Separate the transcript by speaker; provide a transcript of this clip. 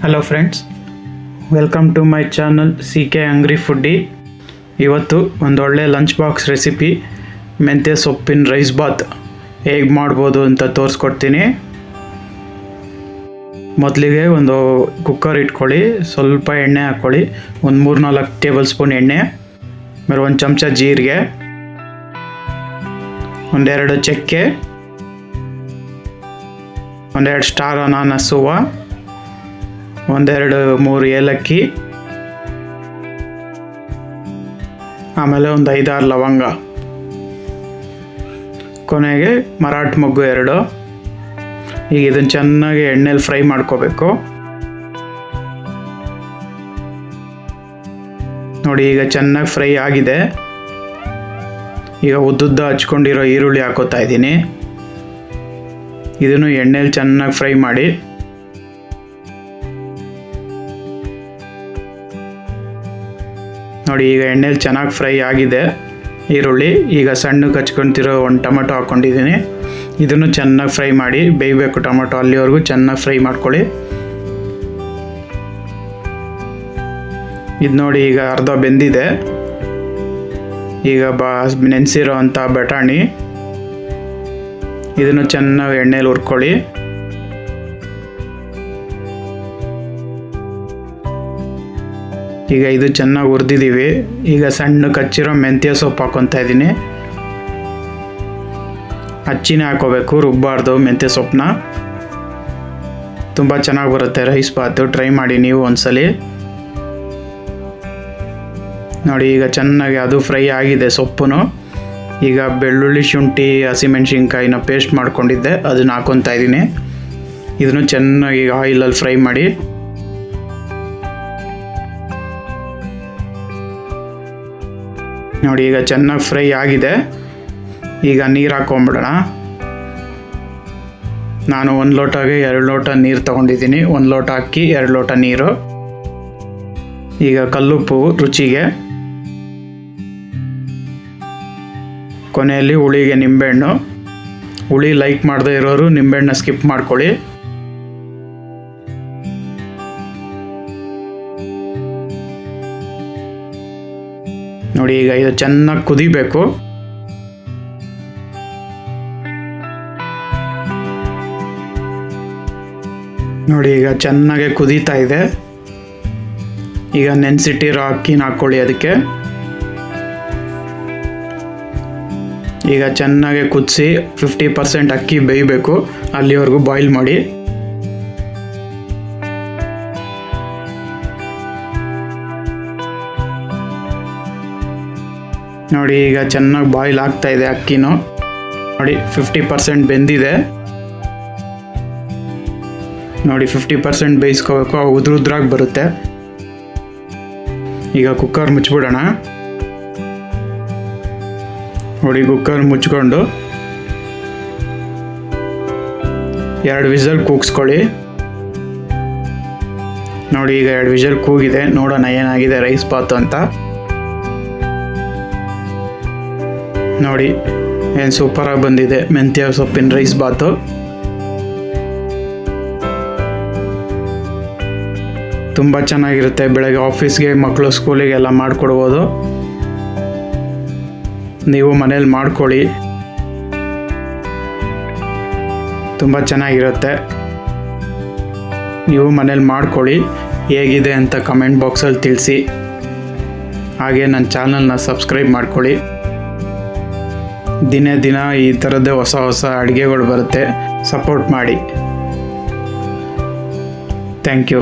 Speaker 1: Hello friends, welcome to my channel CK hungry foodie. ಇವತ್ತು ಒಂದೊಳ್ಳೆ lunch box recipe ಮೆಂತ್ಯ ಸೊಪ್ಪಿನ ರೈಸ್ ಬಾತ್ ಹೇಗೆ ಮಾಡ್ಬೋದು ಅಂತ ತೋರಿಸ್ಕೊಡ್ತೀನಿ. ಮೊದಲಿಗೆ ಒಂದು ಕುಕ್ಕರ್ ಇಟ್ಕೊಳ್ಳಿ, ಸ್ವಲ್ಪ ಎಣ್ಣೆ ಹಾಕ್ಕೊಳ್ಳಿ, ಒಂದು 3-4 ಟೇಬಲ್ ಸ್ಪೂನ್ ಎಣ್ಣೆ, ಆಮೇಲೆ 1 ಚಮಚ ಜೀರಿಗೆ, 1-2 ಚಕ್ಕೆ, 1-2 ಸ್ಟಾರ್ ಅನಾನಸ್ ಹೂವು, 1-2-3 ಏಲಕ್ಕಿ, ಆಮೇಲೆ ಒಂದು 5-6 ಲವಂಗ, ಕೊನೆಗೆ ಮರಾಠ ಮೊಗ್ಗು 2. ಈಗ ಇದನ್ನು ಚೆನ್ನಾಗಿ ಎಣ್ಣೆಲಿ ಫ್ರೈ ಮಾಡ್ಕೋಬೇಕು. ನೋಡಿ, ಈಗ ಚೆನ್ನಾಗಿ ಫ್ರೈ ಆಗಿದೆ. ಈಗ ಉದ್ದುದ್ದ ಹಚ್ಕೊಂಡಿರೋ ಈರುಳ್ಳಿ ಹಾಕೋತಾ ಇದ್ದೀನಿ. ಇದನ್ನು ಎಣ್ಣೆಲಿ ಚೆನ್ನಾಗಿ ಫ್ರೈ ಮಾಡಿ. ನೋಡಿ, ಈಗ ಎಣ್ಣೆಲಿ ಚೆನ್ನಾಗಿ ಫ್ರೈ ಆಗಿದೆ ಈರುಳ್ಳಿ. ಈಗ ಸಣ್ಣಗೆ ಹಚ್ಕೊತಿರೋ 1 ಟೊಮೆಟೊ ಹಾಕ್ಕೊಂಡಿದ್ದೀನಿ. ಇದನ್ನು ಚೆನ್ನಾಗಿ ಫ್ರೈ ಮಾಡಿ, ಬೇಯಬೇಕು ಟೊಮೆಟೊ, ಅಲ್ಲಿವರೆಗೂ ಚೆನ್ನಾಗಿ ಫ್ರೈ ಮಾಡ್ಕೊಳ್ಳಿ. ಇದು ನೋಡಿ, ಈಗ ಅರ್ಧ ಬೆಂದಿದೆ. ಈಗ ನೆನೆಸಿರೋ ಅಂಥ ಬಟಾಣಿ, ಇದನ್ನು ಚೆನ್ನಾಗಿ ಎಣ್ಣೆಲಿ ಹುರ್ಕೊಳ್ಳಿ. ಈಗ ಇದು ಚೆನ್ನಾಗಿ ಹುರಿದಿದ್ದೀವಿ. ಈಗ ಸಣ್ಣ ಹಚ್ಚಿರೋ ಮೆಂತ್ಯ ಸೊಪ್ಪು ಹಾಕ್ಕೊತಾ ಇದ್ದೀನಿ. ಹಚ್ಚಿನೇ ಹಾಕೋಬೇಕು, ರುಬ್ಬಾರ್ದು ಮೆಂತ್ಯ ಸೊಪ್ಪನ್ನ. ತುಂಬ ಚೆನ್ನಾಗಿ ಬರುತ್ತೆ ರೈಸ್ ಬಾತು, ಟ್ರೈ ಮಾಡಿ ನೀವು ಒಂದ್ಸಲಿ. ನೋಡಿ, ಈಗ ಚೆನ್ನಾಗಿ ಅದು ಫ್ರೈ ಆಗಿದೆ ಸೊಪ್ಪು. ಈಗ ಬೆಳ್ಳುಳ್ಳಿ, ಶುಂಠಿ, ಹಸಿಮೆಣ್ಸಿನ್ಕಾಯಿನ ಪೇಸ್ಟ್ ಮಾಡ್ಕೊಂಡಿದ್ದೆ, ಅದನ್ನು ಹಾಕ್ಕೊತಾ ಇದ್ದೀನಿ. ಇದನ್ನು ಚೆನ್ನಾಗಿ ಆಯಿಲಲ್ಲಿ ಫ್ರೈ ಮಾಡಿ. ನೋಡಿ, ಈಗ ಚೆನ್ನಾಗಿ ಫ್ರೈ ಆಗಿದೆ. ಈಗ ನೀರು ಹಾಕ್ಕೊಂಬಿಡೋಣ. ನಾನು 1 ಲೋಟಗೆ 2 ಲೋಟ ನೀರು ತೊಗೊಂಡಿದ್ದೀನಿ. 1 ಲೋಟ ಅಕ್ಕಿ, 2 ಲೋಟ ನೀರು. ಈಗ ಕಲ್ಲುಪ್ಪು ರುಚಿಗೆ, ಕೊನೆಯಲ್ಲಿ ಹುಳಿಗೆ ನಿಂಬೆಹಣ್ಣು. ಹುಳಿ ಲೈಕ್ ಮಾಡದೇ ಇರೋರು ನಿಂಬೆಹಣ್ಣು ಸ್ಕಿಪ್ ಮಾಡ್ಕೊಳ್ಳಿ. ನೋಡಿ, ಈಗ ಇದು ಚೆನ್ನಾಗಿ ಕುದಿಬೇಕು. ನೋಡಿ, ಈಗ ಚೆನ್ನಾಗಿ ಕುದೀತಾ ಇದೆ. ಈಗ ನೆನೆಸಿಟ್ಟಿರೋ ಅಕ್ಕಿನ ಹಾಕ್ಕೊಳ್ಳಿ ಅದಕ್ಕೆ. ಈಗ ಚೆನ್ನಾಗಿ ಕುದಿಸಿ 50% ಅಕ್ಕಿ ಬೇಯಬೇಕು, ಅಲ್ಲಿವರೆಗೂ ಬಾಯ್ಲ್ ಮಾಡಿ. ನೋಡಿ, ಈಗ ಚೆನ್ನಾಗಿ ಬಾಯ್ಲ್ ಆಗ್ತಾ ಇದೆ ಅಕ್ಕಿನೂ. ನೋಡಿ, 50% ಬೆಂದಿದೆ. ನೋಡಿ, 50% ಬೇಯಿಸ್ಕೋಬೇಕು, ಉದ್ರಾಗಿ ಬರುತ್ತೆ. ಈಗ ಕುಕ್ಕರ್ ಮುಚ್ಚಿಬಿಡೋಣ. ನೋಡಿ, ಕುಕ್ಕರ್ ಮುಚ್ಕೊಂಡು 2 ವಿಸಲ್ ಕೂಗಿಸ್ಕೊಳ್ಳಿ. ನೋಡಿ, ಈಗ 2 ವಿಸಲ್ ಕೂಗಿದೆ. ನೋಡೋಣ ಏನಾಗಿದೆ ರೈಸ್ ಬಾತು ಅಂತ. ನೋಡಿ, ಏನು ಸೂಪರಾಗಿ ಬಂದಿದೆ ಮೆಂತ್ಯ ಸೊಪ್ಪಿನ ರೈಸ್ ಬಾತು. ತುಂಬ ಚೆನ್ನಾಗಿರುತ್ತೆ. ಬೆಳಗ್ಗೆ ಆಫೀಸ್ಗೆ, ಮಕ್ಕಳು ಸ್ಕೂಲಿಗೆಲ್ಲ ಮಾಡಿಕೊಡ್ಬೋದು. ನೀವು ಮನೇಲಿ ಮಾಡ್ಕೊಳ್ಳಿ, ತುಂಬ ಚೆನ್ನಾಗಿರುತ್ತೆ. ನೀವು ಮನೇಲಿ ಮಾಡ್ಕೊಳ್ಳಿ, ಹೇಗಿದೆ ಅಂತ ಕಮೆಂಟ್ ಬಾಕ್ಸಲ್ಲಿ ತಿಳಿಸಿ. ಹಾಗೆ ನನ್ನ ಚಾನಲ್ನ ಸಬ್ಸ್ಕ್ರೈಬ್ ಮಾಡ್ಕೊಳ್ಳಿ. ದಿನೇ ದಿನ ಈ ಥರದ್ದೇ ಹೊಸ ಅಡುಗೆಗಳು ಬರುತ್ತೆ. ಸಪೋರ್ಟ್ ಮಾಡಿ. Thank you.